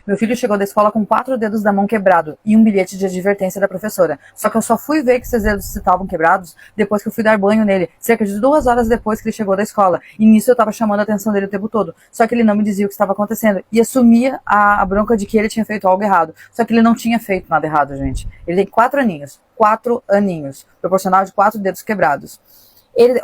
Meu filho chegou da escola com 4 dedos da mão quebrado e um bilhete de advertência da professora. Só que eu só fui ver que esses dedos estavam quebrados depois que eu fui dar banho nele, cerca de 2 horas depois que ele chegou da escola. E nisso eu tava chamando a atenção dele o tempo todo. Só que ele não me dizia o que estava acontecendo e assumia a bronca de que ele tinha feito algo errado. Só que ele não tinha feito nada errado, gente. Ele tem 4 aninhos. 4 aninhos. Proporcional de 4 dedos quebrados.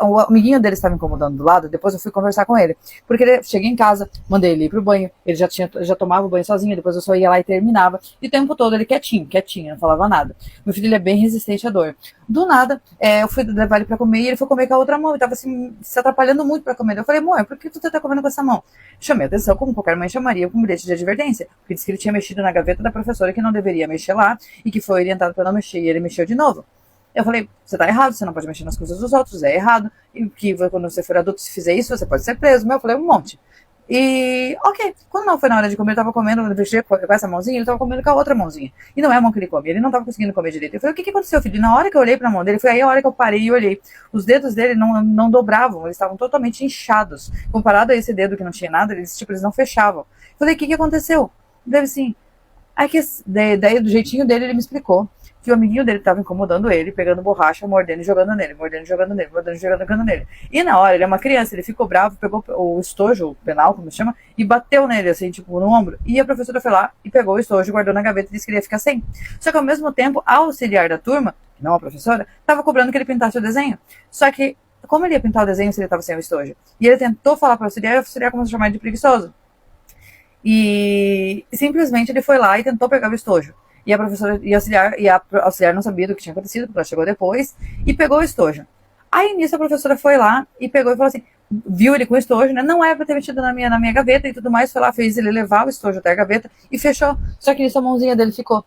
O amiguinho dele estava incomodando do lado, depois eu fui conversar com ele. Porque ele cheguei em casa, mandei ele ir pro banho, ele já tomava o banho sozinho, depois eu só ia lá e terminava. E o tempo todo ele quietinho, não falava nada. Meu filho, ele é bem resistente à dor. Do nada, eu fui levar ele pra comer e ele foi comer com a outra mão. Ele tava assim, se atrapalhando muito pra comer. Eu falei, amor, por que tu tá comendo com essa mão? Chamei atenção, como qualquer mãe chamaria, com um bilhete de advertência. Porque disse que ele tinha mexido na gaveta da professora, que não deveria mexer lá, e que foi orientado pra não mexer, e ele mexeu de novo. Eu falei, você tá errado, você não pode mexer nas coisas dos outros, é errado. E que quando você for adulto, se fizer isso, você pode ser preso. Eu falei, um monte. E, ok, quando não foi na hora de comer, ele tava comendo, com essa mãozinha, ele tava comendo com a outra mãozinha. E não é a mão que ele come, ele não tava conseguindo comer direito. Eu falei, o que aconteceu, filho? E na hora que eu olhei pra mão dele, foi aí a hora que eu parei e olhei. Os dedos dele não dobravam, eles estavam totalmente inchados. Comparado a esse dedo que não tinha nada, eles não fechavam. Eu falei, o que aconteceu? Deve assim. Aí daí, do jeitinho dele, ele me explicou que o amiguinho dele estava incomodando ele, pegando borracha, mordendo e jogando nele, mordendo e jogando nele, mordendo e jogando nele. E na hora, ele é uma criança, ele ficou bravo, pegou o estojo, o penal, como se chama, e bateu nele, assim, tipo, no ombro. E a professora foi lá e pegou o estojo, guardou na gaveta e disse que ele ia ficar sem. Só que ao mesmo tempo, a auxiliar da turma, não a professora, estava cobrando que ele pintasse o desenho. Só que, como ele ia pintar o desenho se ele estava sem o estojo? E ele tentou falar para o auxiliar começou a chamar ele de preguiçoso. E simplesmente ele foi lá e tentou pegar o estojo. E a professora e a auxiliar não sabia do que tinha acontecido, porque ela chegou depois, e pegou o estojo. Aí nisso a professora foi lá e pegou e falou assim, viu ele com o estojo, né? Não era pra ter metido na minha gaveta e tudo mais, foi lá, fez ele levar o estojo até a gaveta e fechou. Só que nisso a mãozinha dele ficou.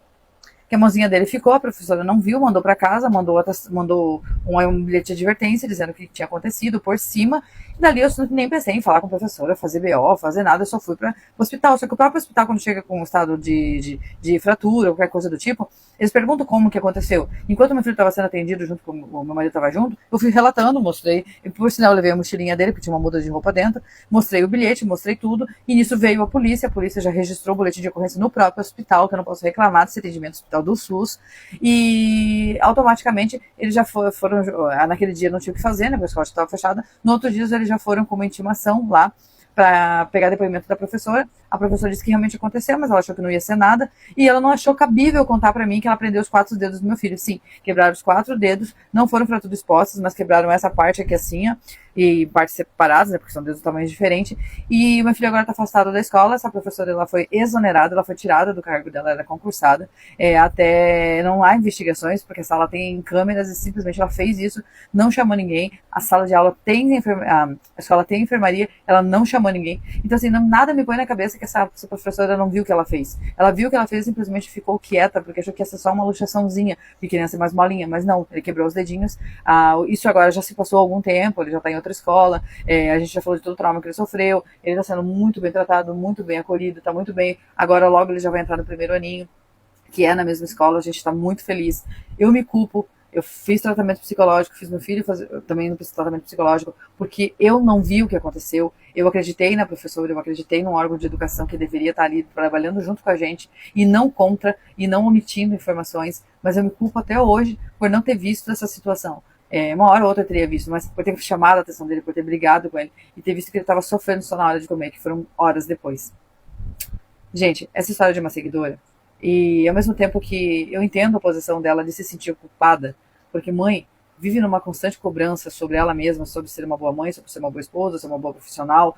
Que a mãozinha dele ficou, a professora não viu, mandou para casa, mandou um bilhete de advertência dizendo o que tinha acontecido por cima. E dali eu nem pensei em falar com a professora, fazer BO, fazer nada, eu só fui para o hospital. Só que o próprio hospital, quando chega com um estado de fratura, qualquer coisa do tipo, eles perguntam como que aconteceu. Enquanto meu filho estava sendo atendido, junto com o meu marido estava junto, eu fui relatando, mostrei, e por sinal eu levei a mochilinha dele, porque tinha uma muda de roupa dentro, mostrei o bilhete, mostrei tudo, e nisso veio a polícia já registrou o boletim de ocorrência no próprio hospital, que eu não posso reclamar desse atendimento hospital do SUS, e automaticamente eles já foram, naquele dia não tinha o que fazer, né, porque a escola estava fechada, no outro dia eles já foram com uma intimação lá para pegar depoimento da professora. A professora disse que realmente aconteceu, mas ela achou que não ia ser nada, e ela não achou cabível contar para mim que ela prendeu os 4 dedos do meu filho. Sim, quebraram os 4 dedos, não foram fraturas expostas, mas quebraram essa parte aqui assim, ó, e partes separadas, né, porque são dedos de tamanho diferente. E meu filho agora está afastado da escola. Essa professora, ela foi exonerada, ela foi tirada do cargo dela, ela era concursada, até não há investigações, porque a sala tem câmeras e simplesmente ela fez isso, não chamou ninguém. A sala de aula tem a escola tem enfermaria, ela não chamou ninguém. Então assim, nada me põe na cabeça que essa professora não viu o que ela fez. Ela viu o que ela fez e simplesmente ficou quieta, porque achou que ia ser só uma luxaçãozinha de criança mais molinha, mas não, ele quebrou os dedinhos. Isso agora já se passou há algum tempo, ele já está em outra escola, a gente já falou de todo o trauma que ele sofreu, ele está sendo muito bem tratado, muito bem acolhido, está muito bem. Agora logo ele já vai entrar no primeiro aninho, que é na mesma escola, a gente está muito feliz. Eu me culpo. Eu fiz tratamento psicológico, fiz meu filho também no tratamento psicológico, porque eu não vi o que aconteceu. Eu acreditei na professora, eu acreditei num órgão de educação que deveria estar ali trabalhando junto com a gente, e não contra, e não omitindo informações, mas eu me culpo até hoje por não ter visto essa situação. Uma hora ou outra eu teria visto, mas por ter chamado a atenção dele, por ter brigado com ele, e ter visto que ele estava sofrendo só na hora de comer, que foram horas depois. Gente, essa história de uma seguidora, e ao mesmo tempo que eu entendo a posição dela de se sentir culpada, porque mãe vive numa constante cobrança sobre ela mesma, sobre ser uma boa mãe, sobre ser uma boa esposa, ser uma boa profissional,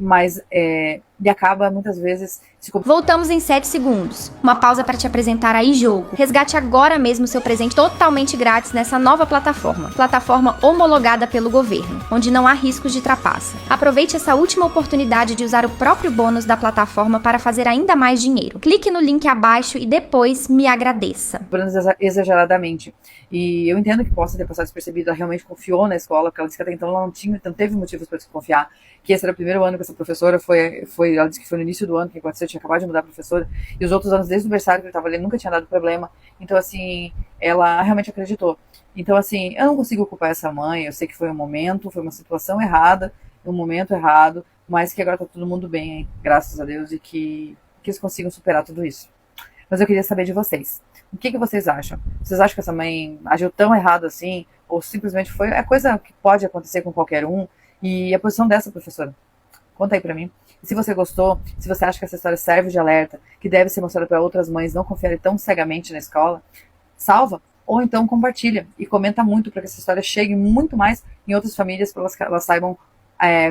mas e acaba muitas vezes Voltamos em 7 segundos. Uma pausa para te apresentar a iJogo. Resgate agora mesmo seu presente totalmente grátis nessa nova plataforma. Plataforma homologada pelo governo, onde não há riscos de trapaça. Aproveite essa última oportunidade de usar o próprio bônus da plataforma para fazer ainda mais dinheiro. Clique no link abaixo e depois me agradeça. Exageradamente. E eu entendo que possa ter passado despercebido, ela realmente confiou na escola, porque ela disse que até então ela não teve motivos para desconfiar, que esse era o primeiro ano que essa professora ela disse que foi no início do ano que aconteceu, tinha acabado de mudar a professora, e os outros anos, desde o berçário que ele estava ali, nunca tinha dado problema. Então, assim, ela realmente acreditou. Então, assim, eu não consigo culpar essa mãe, eu sei que foi um momento, foi uma situação errada, um momento errado, mas que agora tá todo mundo bem, hein? Graças a Deus, e que que eles consigam superar tudo isso. Mas eu queria saber de vocês. O que vocês acham? Vocês acham que essa mãe agiu tão errado assim? Ou simplesmente foi a coisa que pode acontecer com qualquer um? E a posição dessa professora? Conta aí pra mim. E se você gostou, se você acha que essa história serve de alerta, que deve ser mostrada para outras mães não confiarem tão cegamente na escola, salva ou então compartilha e comenta muito para que essa história chegue muito mais em outras famílias, para elas saibam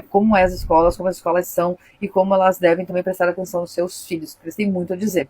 como as escolas são e como elas devem também prestar atenção nos seus filhos, porque eles têm muito a dizer.